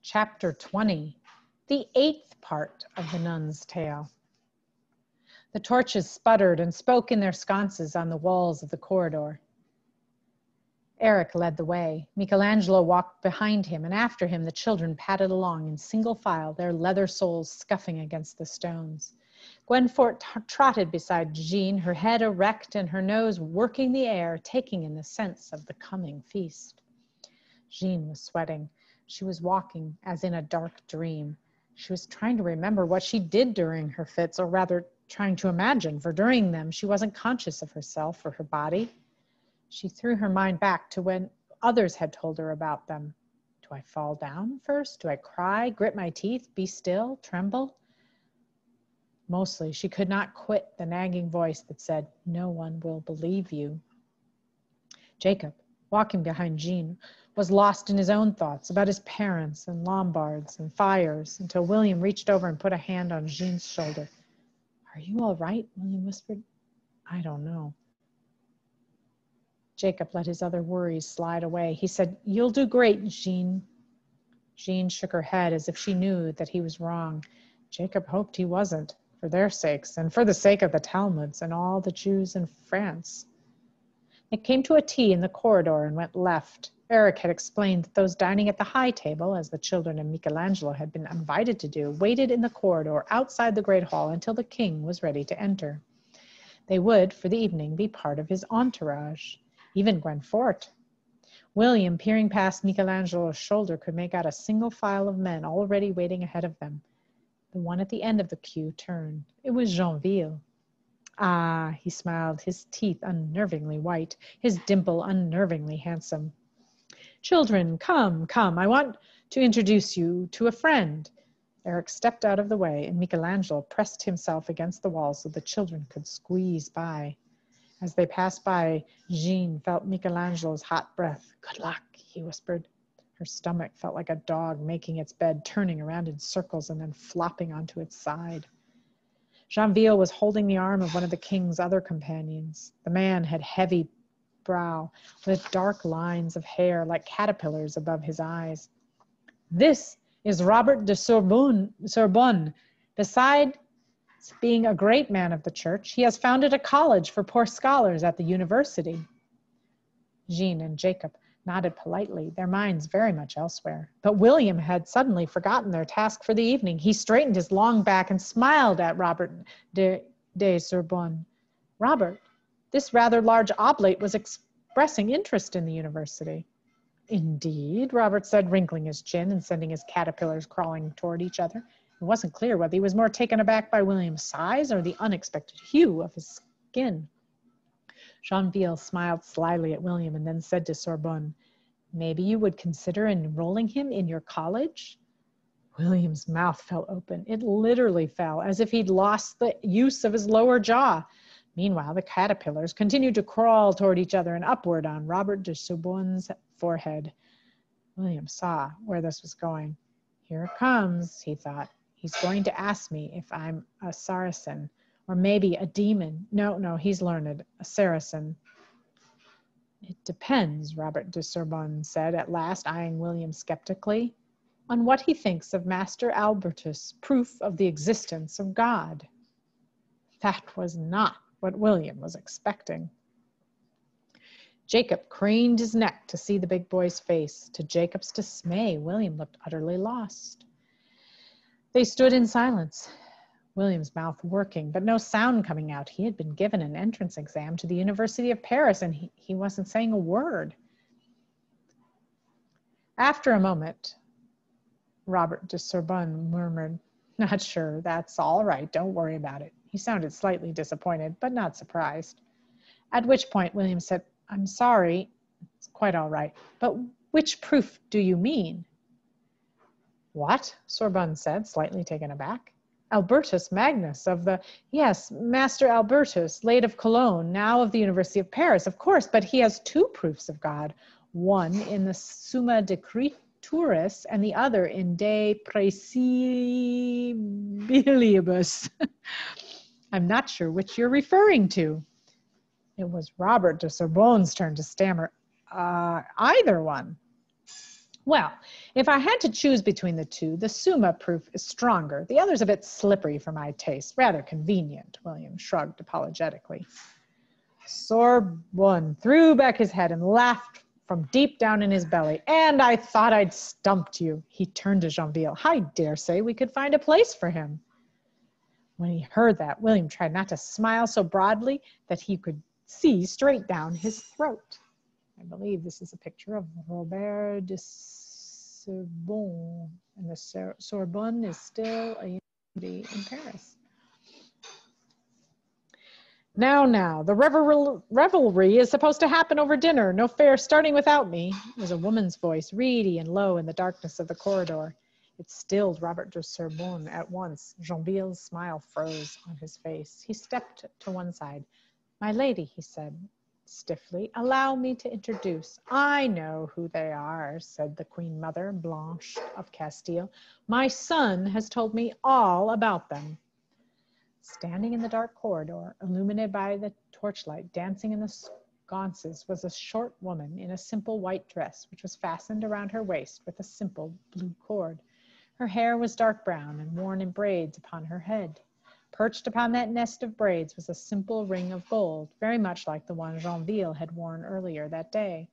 Chapter 20, the 8th part of the Nun's Tale. The torches sputtered and spoke in their sconces on the walls of the corridor. Eric led the way. Michelangelo walked behind him, and after him the children padded along in single file, their leather soles scuffing against the stones. Gwenfort trotted beside Jean, her head erect and her nose working the air, taking in the sense of the coming feast. Jean was sweating. She was walking as in a dark dream. She was trying to remember what she did during her fits, or rather trying to imagine, for during them she wasn't conscious of herself or her body. She threw her mind back to when others had told her about them. Do I fall down first? Do I cry, grit my teeth, be still, tremble? Mostly she could not quit the nagging voice that said, "No one will believe you." Jacob, walking behind Jean, was lost in his own thoughts about his parents and Lombards and fires until William reached over and put a hand on Jean's shoulder. "Are you all right?" William whispered. "I don't know." Jacob let his other worries slide away. He said, "You'll do great, Jean." Jean shook her head as if she knew that he was wrong. Jacob hoped he wasn't, for their sakes and for the sake of the Talmuds and all the Jews in France. It came to a tea in the corridor and went left. Eric had explained that those dining at the high table, as the children and Michelangelo had been invited to do, waited in the corridor outside the great hall until the king was ready to enter. They would, for the evening, be part of his entourage, even Gwenfort. William, peering past Michelangelo's shoulder, could make out a single file of men already waiting ahead of them. The one at the end of the queue turned. It was Joinville. "Ah," he smiled, his teeth unnervingly white, his dimple unnervingly handsome. "Children, come, come, I want to introduce you to a friend." Eric stepped out of the way, and Michelangelo pressed himself against the wall so the children could squeeze by. As they passed by, Jean felt Michelangelo's hot breath. "Good luck," he whispered. Her stomach felt like a dog making its bed, turning around in circles and then flopping onto its side. Joinville was holding the arm of one of the king's other companions. The man had heavy brow with dark lines of hair like caterpillars above his eyes. "This is Robert de Sorbonne. Besides being a great man of the church, he has founded a college for poor scholars at the university." Jean and Jacob nodded politely, their minds very much elsewhere. But William had suddenly forgotten their task for the evening. He straightened his long back and smiled at Robert de Sorbonne. "Robert, this rather large oblate was expressing interest in the university." "Indeed," Robert said, wrinkling his chin and sending his caterpillars crawling toward each other. It wasn't clear whether he was more taken aback by William's size or the unexpected hue of his skin. Joinville smiled slyly at William and then said to Sorbonne, "Maybe you would consider enrolling him in your college?" William's mouth fell open. It literally fell, as if he'd lost the use of his lower jaw. Meanwhile, the caterpillars continued to crawl toward each other and upward on Robert de Sorbonne's forehead. William saw where this was going. "Here it comes," he thought. "He's going to ask me if I'm a Saracen, or maybe a demon. No, he's learned, a Saracen." "It depends," Robert de Sorbonne said at last, eyeing William skeptically, "on what he thinks of Master Albertus' proof of the existence of God." That was not what William was expecting. Jacob craned his neck to see the big boy's face. To Jacob's dismay, William looked utterly lost. They stood in silence, William's mouth working, but no sound coming out. He had been given an entrance exam to the University of Paris, and he wasn't saying a word. After a moment, Robert de Sorbonne murmured, "Not sure, that's all right, don't worry about it." He sounded slightly disappointed, but not surprised. At which point William said, "I'm sorry, it's quite all right, but which proof do you mean?" "What?" Sorbonne said, slightly taken aback. "Albertus Magnus of the—" "Yes, Master Albertus, late of Cologne, now of the University of Paris, of course, but he has two proofs of God, one in the Summa Decreturis and the other in De Praesibilibus." "I'm not sure which you're referring to." It was Robert de Sorbonne's turn to stammer. Either one." "Well, If I had to choose between the two, the Summa proof is stronger. The other's a bit slippery for my taste. Rather convenient, William shrugged apologetically. Sorbonne threw back his head and laughed from deep down in his belly. And I thought I'd stumped you. He turned to Joinville. I dare say we could find a place for him. When he heard that, William tried not to smile so broadly that he could see straight down his throat. I believe this is a picture of Robert de Sorbonne, and the Sorbonne is still a university in Paris. Now, the revelry is supposed to happen over dinner. No fair starting without me. It was a woman's voice, reedy and low in the darkness of the corridor. It stilled Robert de Sorbonne at once. Joinville's smile froze on his face. He stepped to one side. My lady, he said stiffly, allow me to introduce. I know who they are, said the Queen Mother, Blanche of Castile. My son has told me all about them. Standing in the dark corridor, illuminated by the torchlight, dancing in the sconces, was a short woman in a simple white dress, which was fastened around her waist with a simple blue cord. Her hair was dark brown and worn in braids upon her head. Perched upon that nest of braids was a simple ring of gold, very much like the one Joinville had worn earlier that day.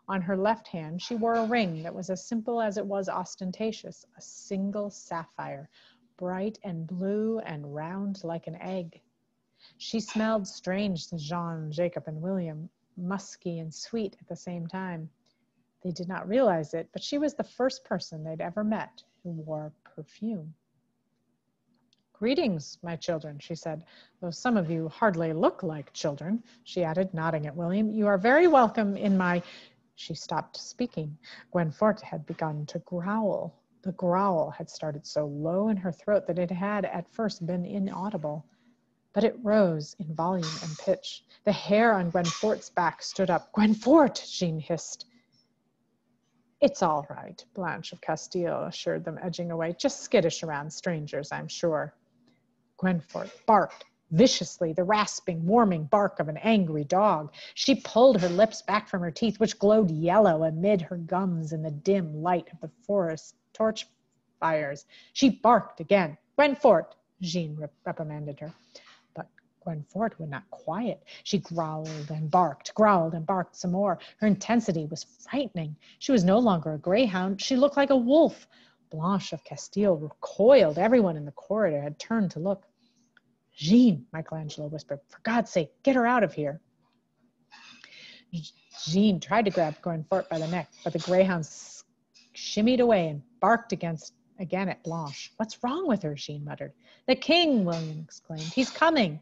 On her left hand, she wore a ring that was as simple as it was ostentatious, a single sapphire, bright and blue and round like an egg. She smelled strange to Jean, Jacob, and William, musky and sweet at the same time. They did not realize it, but she was the first person they'd ever met who wore perfume. Greetings, my children, she said, though some of you hardly look like children, she added, nodding at William. You are very welcome in my... She stopped speaking. Gwenfort had begun to growl. The growl had started so low in her throat that it had at first been inaudible. But it rose in volume and pitch. The hair on Gwenfort's back stood up. Gwenfort, Jean hissed. It's all right, Blanche of Castile assured them, edging away. Just skittish around strangers, I'm sure. Gwenfort barked viciously, the rasping, warming bark of an angry dog. She pulled her lips back from her teeth, which glowed yellow amid her gums in the dim light of the forest torch fires. She barked again. Gwenfort, Jean reprimanded her. But Gwenfort would not quiet. She growled and barked some more. Her intensity was frightening. She was no longer a greyhound. She looked like a wolf. Blanche of Castile recoiled. Everyone in the corridor had turned to look. Jean, Michelangelo whispered, for God's sake, get her out of here. Jean tried to grab Gwenfort by the neck, but the greyhound shimmied away and barked again at Blanche. What's wrong with her? Jean muttered. The king, William exclaimed. He's coming.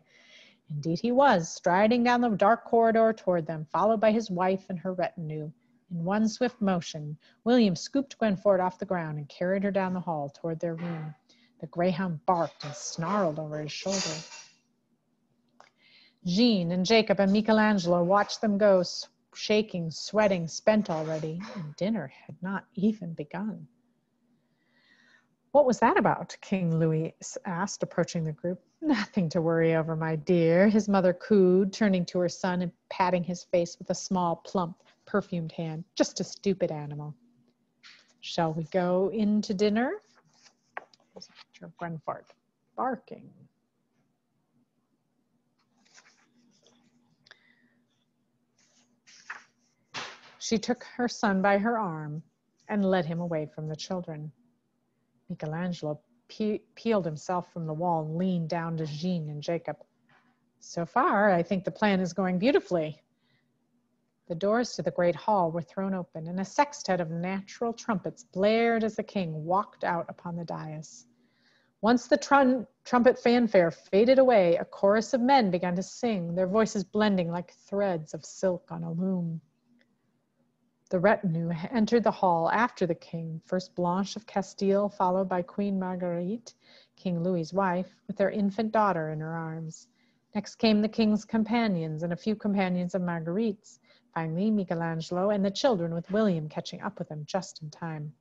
Indeed he was, striding down the dark corridor toward them, followed by his wife and her retinue. In one swift motion, William scooped Gwenfort off the ground and carried her down the hall toward their room. The greyhound barked and snarled over his shoulder. Jean and Jacob and Michelangelo watched them go, shaking, sweating, spent already, and dinner had not even begun. What was that about? King Louis asked, approaching the group. Nothing to worry over, my dear, his mother cooed, turning to her son and patting his face with a small, plump, perfumed hand. Just a stupid animal. Shall we go in to dinner? There's a picture of Gwenfort barking. She took her son by her arm and led him away from the children. Michelangelo peeled himself from the wall and leaned down to Jean and Jacob. So far, I think the plan is going beautifully. The doors to the great hall were thrown open, and a sextet of natural trumpets blared as the king walked out upon the dais. Once the trumpet fanfare faded away, a chorus of men began to sing, their voices blending like threads of silk on a loom. The retinue entered the hall after the king, first Blanche of Castile, followed by Queen Marguerite, King Louis's wife, with their infant daughter in her arms. Next came the king's companions and a few companions of Marguerite's. Finally, Michelangelo and the children, with William catching up with them just in time.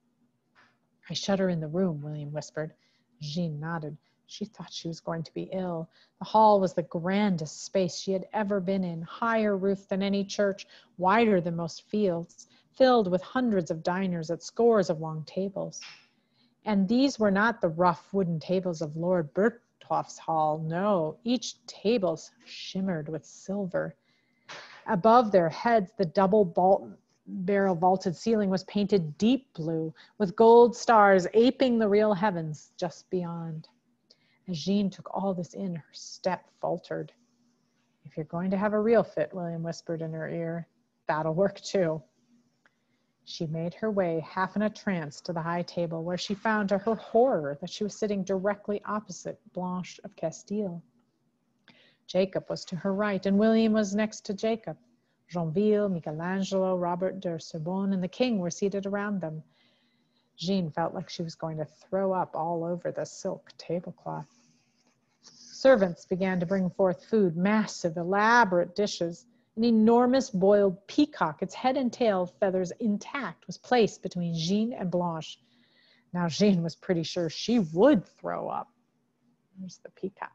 I shut her in the room, William whispered. Jean nodded. She thought she was going to be ill. The hall was the grandest space she had ever been in, higher roofed than any church, wider than most fields. filled with hundreds of diners at scores of long tables. And these were not the rough wooden tables of Lord Bertolph's hall. No, each table shimmered with silver. Above their heads, the barrel vaulted ceiling was painted deep blue, with gold stars aping the real heavens just beyond. As Jean took all this in, her step faltered. If you're going to have a real fit, William whispered in her ear, that'll work too. She made her way half in a trance to the high table, where she found to her horror that she was sitting directly opposite Blanche of Castile. Jacob was to her right, and William was next to Jacob. Joinville, Michelangelo, Robert de Sorbonne, and the king were seated around them. Jean felt like she was going to throw up all over the silk tablecloth. Servants began to bring forth food, massive, elaborate dishes. An enormous boiled peacock, its head and tail feathers intact, was placed between Jean and Blanche. Now Jean was pretty sure she would throw up. There's the peacock.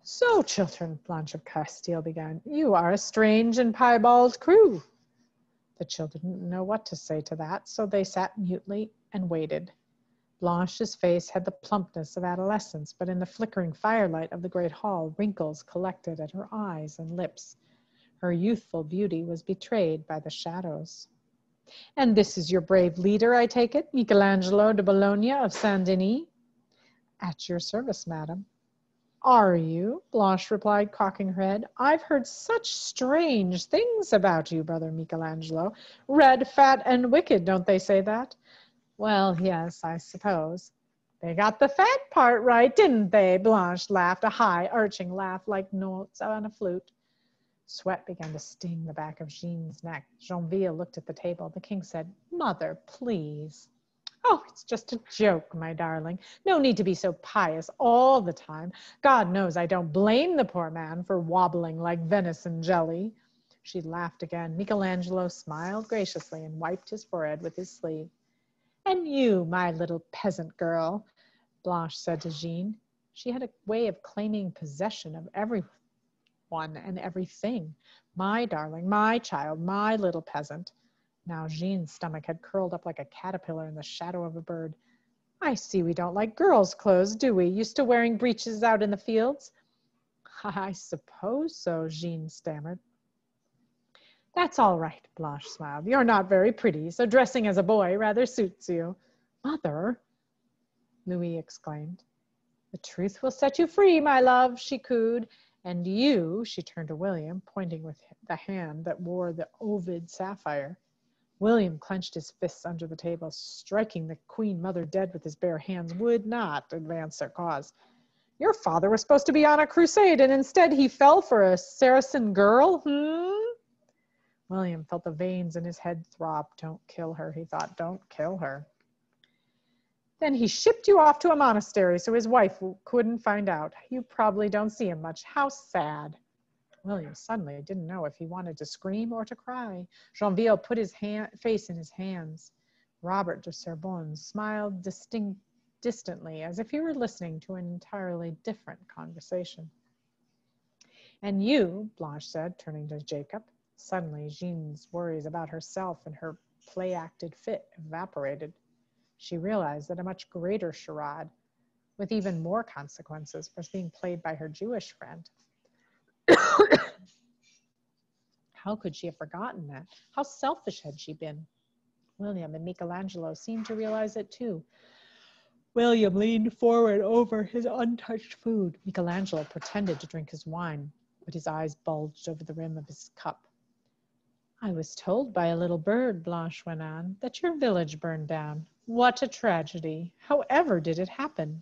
So, children, Blanche of Castile began, you are a strange and piebald crew. The children didn't know what to say to that, so they sat mutely and waited. Blanche's face had the plumpness of adolescence, but in the flickering firelight of the great hall, wrinkles collected at her eyes and lips. Her youthful beauty was betrayed by the shadows. And this is your brave leader, I take it, Michelangelo de Bologna of Saint-Denis? At your service, madam. Are you? Blanche replied, cocking her head. I've heard such strange things about you, brother Michelangelo. Red, fat, and wicked, don't they say that? Well, yes, I suppose. They got the fat part right, didn't they? Blanche laughed, a high, arching laugh like notes on a flute. Sweat began to sting the back of Jean's neck. Joinville looked at the table. The king said, Mother, please. Oh, it's just a joke, my darling. No need to be so pious all the time. God knows I don't blame the poor man for wobbling like venison jelly. She laughed again. Michelangelo smiled graciously and wiped his forehead with his sleeve. And you, my little peasant girl, Blanche said to Jean. She had a way of claiming possession of everyone and everything. My darling, my child, my little peasant. Now Jean's stomach had curled up like a caterpillar in the shadow of a bird. I see we don't like girls' clothes, do we? Used to wearing breeches out in the fields? I suppose so, Jean stammered. That's all right, Blanche smiled. You're not very pretty, so dressing as a boy rather suits you. Mother, Louis exclaimed. The truth will set you free, my love, she cooed. And you, she turned to William, pointing with the hand that wore the Ovid sapphire. William clenched his fists under the table, striking the queen mother dead with his bare hands, would not advance their cause. Your father was supposed to be on a crusade, and instead he fell for a Saracen girl, William felt the veins in his head throb. Don't kill her, he thought. Don't kill her. Then he shipped you off to a monastery so his wife couldn't find out. You probably don't see him much. How sad. William suddenly didn't know if he wanted to scream or to cry. Joinville put his face in his hands. Robert de Sorbonne smiled distantly, as if he were listening to an entirely different conversation. And you, Blanche said, turning to Jacob. Suddenly, Jean's worries about herself and her play-acted fit evaporated. She realized that a much greater charade, with even more consequences, was being played by her Jewish friend. How could she have forgotten that? How selfish had she been? William and Michelangelo seemed to realize it too. William leaned forward over his untouched food. Michelangelo pretended to drink his wine, but his eyes bulged over the rim of his cup. I was told by a little bird, Blanche went on, that your village burned down. What a tragedy. However did it happen?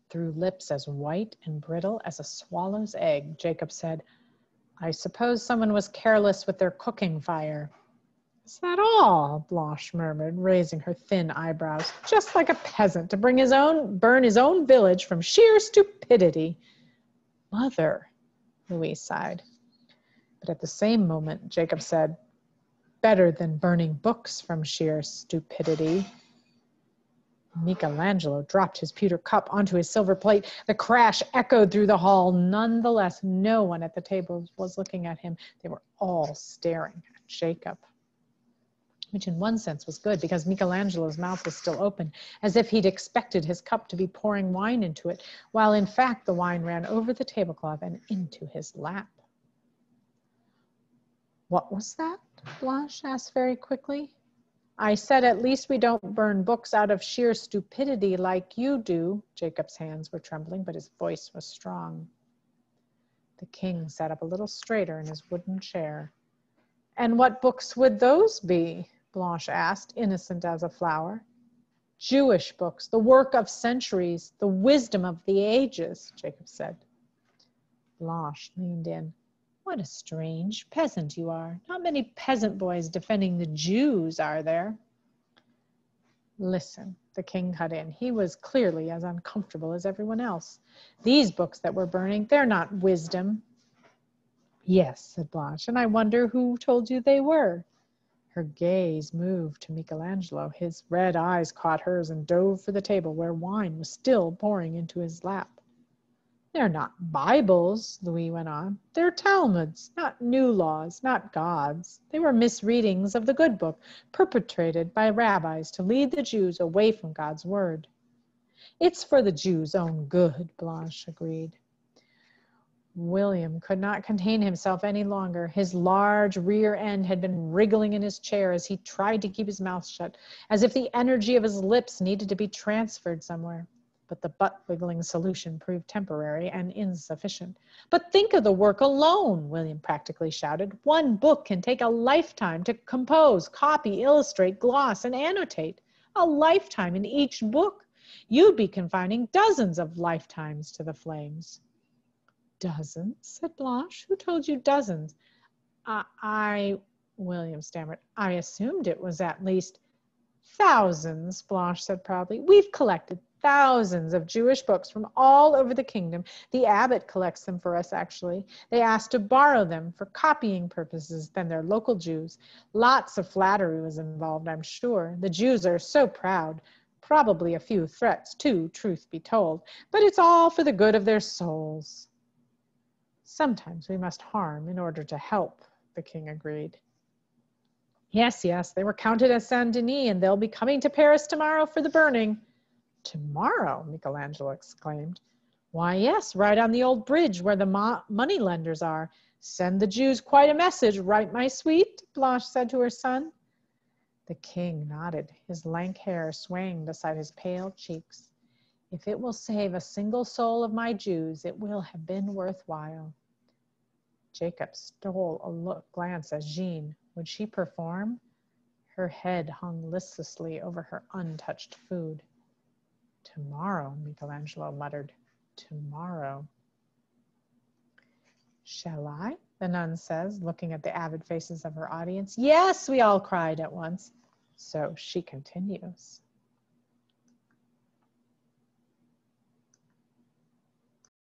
Through lips as white and brittle as a swallow's egg, Jacob said, I suppose someone was careless with their cooking fire. Is that all? Blanche murmured, raising her thin eyebrows. Just like a peasant to burn his own village from sheer stupidity. Mother, Louise sighed. But at the same moment, Jacob said, better than burning books from sheer stupidity. Michelangelo dropped his pewter cup onto his silver plate. The crash echoed through the hall. Nonetheless, no one at the table was looking at him. They were all staring at Jacob, which in one sense was good because Michelangelo's mouth was still open, as if he'd expected his cup to be pouring wine into it, while in fact the wine ran over the tablecloth and into his lap. What was that? Blanche asked very quickly. I said at least we don't burn books out of sheer stupidity like you do. Jacob's hands were trembling, but his voice was strong. The king sat up a little straighter in his wooden chair. And what books would those be? Blanche asked, innocent as a flower. Jewish books, the work of centuries, the wisdom of the ages, Jacob said. Blanche leaned in. What a strange peasant you are. Not many peasant boys defending the Jews, are there? Listen, the king cut in. He was clearly as uncomfortable as everyone else. These books that we're burning, they're not wisdom. Yes, said Blanche, and I wonder who told you they were. Her gaze moved to Michelangelo. His red eyes caught hers and dove for the table where wine was still pouring into his lap. They're not Bibles, Louis went on. They're Talmuds, not new laws, not gods. They were misreadings of the good book, perpetrated by rabbis to lead the Jews away from God's word. It's for the Jews' own good, Blanche agreed. William could not contain himself any longer. His large rear end had been wriggling in his chair as he tried to keep his mouth shut, as if the energy of his lips needed to be transferred somewhere. But the butt-wiggling solution proved temporary and insufficient. But think of the work alone, William practically shouted. One book can take a lifetime to compose, copy, illustrate, gloss, and annotate. A lifetime in each book. You'd be confining dozens of lifetimes to the flames. Dozens, said Blanche. Who told you dozens? William stammered. I assumed it was at least thousands, Blanche said proudly. We've collected thousands of Jewish books from all over the kingdom. The abbot collects them for us, actually. They asked to borrow them for copying purposes than their local Jews. Lots of flattery was involved, I'm sure. The Jews are so proud. Probably a few threats, too, truth be told. But it's all for the good of their souls. Sometimes we must harm in order to help, the king agreed. Yes, they were counted as Saint-Denis, and they'll be coming to Paris tomorrow for the burning. Tomorrow, Michelangelo exclaimed. Why, yes, right on the old bridge where the money lenders are. Send the Jews quite a message, right, my sweet? Blanche said to her son. The king nodded, his lank hair swaying beside his pale cheeks. If it will save a single soul of my Jews, it will have been worthwhile. Jacob stole a glance at Jean. Would she perform? Her head hung listlessly over her untouched food. Tomorrow, Michelangelo muttered. Tomorrow. Shall I? The nun says, looking at the avid faces of her audience. Yes, we all cried at once. So she continues.